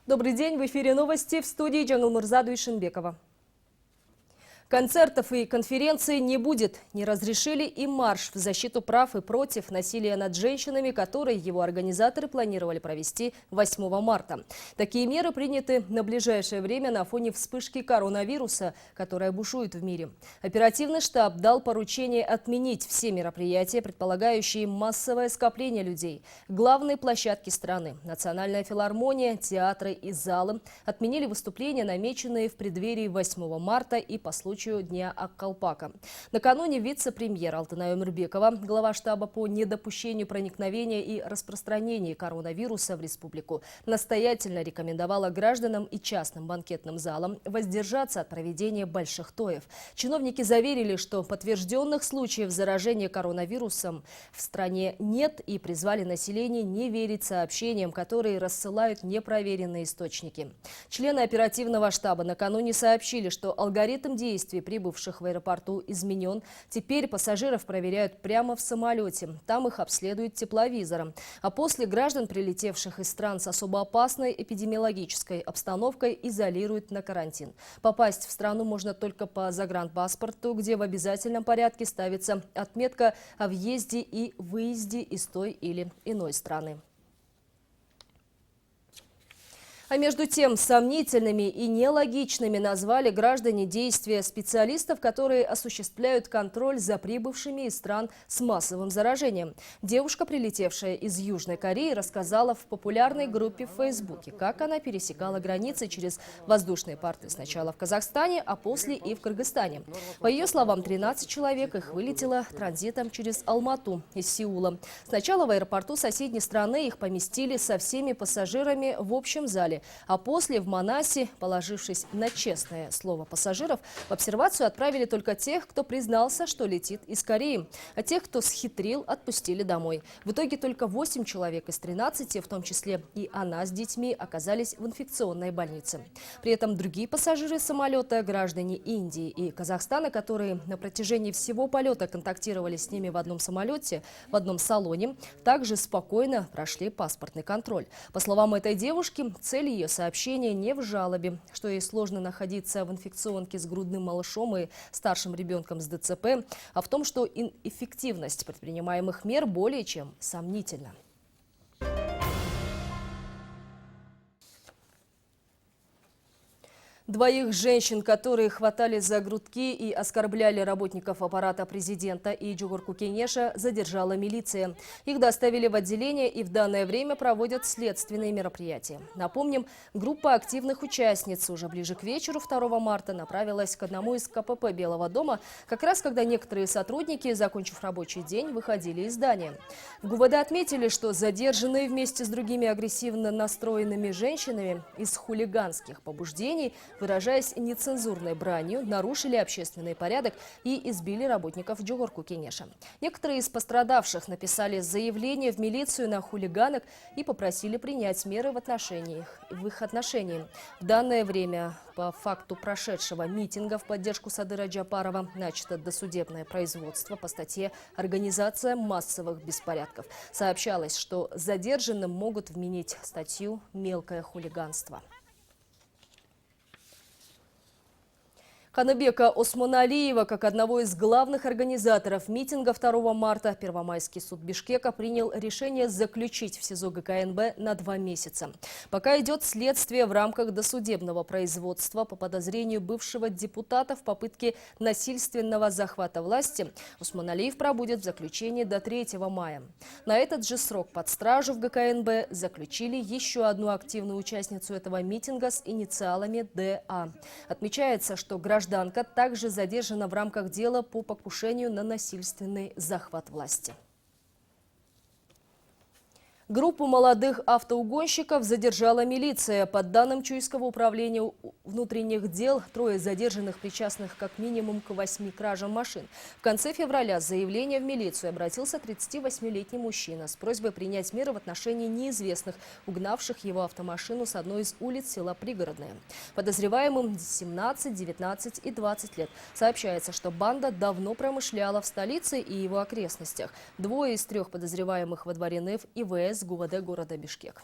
Добрый день, в эфире новости, в студии Джангулмурза Дуйшинбекова. Концертов и конференций не будет. Не разрешили и марш в защиту прав и против насилия над женщинами, который его организаторы планировали провести 8 марта. Такие меры приняты на ближайшее время на фоне вспышки коронавируса, которая бушует в мире. Оперативный штаб дал поручение отменить все мероприятия, предполагающие массовое скопление людей. Главные площадки страны – Национальная филармония, театры и залы – отменили выступления, намеченные в преддверии 8 марта и по случаю Дня Ак-Калпака. Накануне вице-премьер Алтынай Омирбекова, глава штаба по недопущению проникновения и распространения коронавируса в республику, настоятельно рекомендовала гражданам и частным банкетным залам воздержаться от проведения больших тоев. Чиновники заверили, что подтвержденных случаев заражения коронавирусом в стране нет, и призвали население не верить сообщениям, которые рассылают непроверенные источники. Члены оперативного штаба накануне сообщили, что алгоритм действий прибывших в аэропорту изменен. Теперь пассажиров проверяют прямо в самолете. Там их обследуют тепловизором. А после граждан, прилетевших из стран с особо опасной эпидемиологической обстановкой, изолируют на карантин. Попасть в страну можно только по загранпаспорту, где в обязательном порядке ставится отметка о въезде и выезде из той или иной страны. А между тем, сомнительными и нелогичными назвали граждане действия специалистов, которые осуществляют контроль за прибывшими из стран с массовым заражением. Девушка, прилетевшая из Южной Кореи, рассказала в популярной группе в Фейсбуке, как она пересекала границы через воздушные порты сначала в Казахстане, а после и в Кыргызстане. По ее словам, 13 человек их вылетело транзитом через Алмату из Сеула. Сначала в аэропорту соседней страны их поместили со всеми пассажирами в общем зале. А после в Манасе, положившись на честное слово пассажиров, в обсервацию отправили только тех, кто признался, что летит из Кореи. А тех, кто схитрил, отпустили домой. В итоге только 8 человек из 13, в том числе и она с детьми, оказались в инфекционной больнице. При этом другие пассажиры самолета, граждане Индии и Казахстана, которые на протяжении всего полета контактировали с ними в одном самолете, в одном салоне, также спокойно прошли паспортный контроль. По словам этой девушки, цель ее сообщения не в жалобе, что ей сложно находиться в инфекционке с грудным малышом и старшим ребенком с ДЦП, а в том, что эффективность предпринимаемых мер более чем сомнительна. Двоих женщин, которые хватали за грудки и оскорбляли работников аппарата президента и Джугурку Кенеша, задержала милиция. Их доставили в отделение и в данное время проводят следственные мероприятия. Напомним, группа активных участниц уже ближе к вечеру 2 марта направилась к одному из КПП Белого дома, как раз когда некоторые сотрудники, закончив рабочий день, выходили из здания. В ГУВД отметили, что задержанные вместе с другими агрессивно настроенными женщинами из хулиганских побуждений, выражаясь нецензурной бранью, нарушили общественный порядок и избили работников Джугурку Кенеша. Некоторые из пострадавших написали заявление в милицию на хулиганок и попросили принять меры в их отношении. В данное время по факту прошедшего митинга в поддержку Садыра Джапарова начато досудебное производство по статье «Организация массовых беспорядков». Сообщалось, что задержанным могут вменить статью «Мелкое хулиганство». Ханыбека Осмоналиева, как одного из главных организаторов митинга 2 марта, Первомайский суд Бишкека принял решение заключить в СИЗО ГКНБ на 2 месяца. Пока идет следствие в рамках досудебного производства по подозрению бывшего депутата в попытке насильственного захвата власти, Осмоналиев пробудет в заключении до 3 мая. На этот же срок под стражу в ГКНБ заключили еще одну активную участницу этого митинга с инициалами ДА. Отмечается, что гражданка также задержана в рамках дела по покушению на насильственный захват власти. Группу молодых автоугонщиков задержала милиция. По данным Чуйского управления внутренних дел, 3 задержанных причастных как минимум к 8 кражам машин. В конце февраля с заявлением в милицию обратился 38-летний мужчина с просьбой принять меры в отношении неизвестных, угнавших его автомашину с одной из улиц села Пригородное. Подозреваемым 17, 19 и 20 лет. Сообщается, что банда давно промышляла в столице и его окрестностях. 2 из 3 подозреваемых водворены в ИВС ГУВД города Бишкек.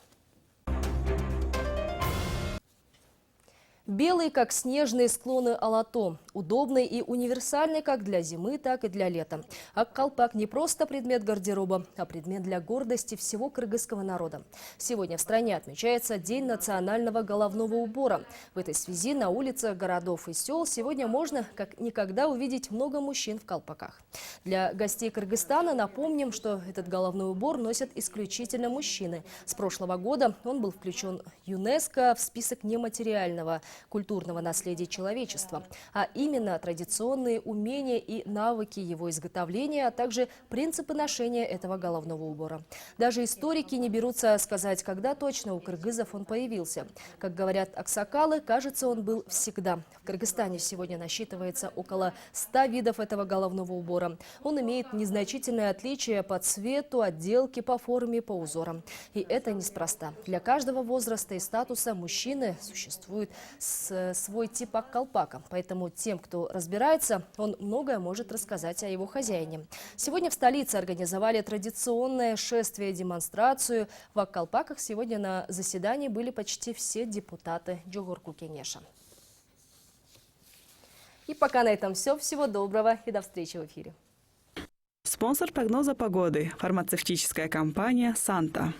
Белый, как снежные склоны Алато. Удобный и универсальный как для зимы, так и для лета. А колпак не просто предмет гардероба, а предмет для гордости всего кыргызского народа. Сегодня в стране отмечается День национального головного убора. В этой связи на улицах городов и сел сегодня можно как никогда увидеть много мужчин в колпаках. Для гостей Кыргызстана напомним, что этот головной убор носят исключительно мужчины. С прошлого года он был включен ЮНЕСКО в список нематериального культурного наследия человечества, а именно традиционные умения и навыки его изготовления, а также принципы ношения этого головного убора. Даже историки не берутся сказать, когда точно у кыргызов он появился. Как говорят аксакалы, кажется, он был всегда. В Кыргызстане сегодня насчитывается около 100 видов этого головного убора. Он имеет незначительное отличие по цвету, отделке, по форме, по узорам. И это неспроста. Для каждого возраста и статуса мужчины существует свой тип колпака. Поэтому тем, кто разбирается, он многое может рассказать о его хозяине. Сегодня в столице организовали традиционное шествие-демонстрацию. В колпаках сегодня на заседании были почти все депутаты Джогорку Кенеша. И пока на этом все. Всего доброго и до встречи в эфире. Спонсор прогноза погоды – фармацевтическая компания «Санта».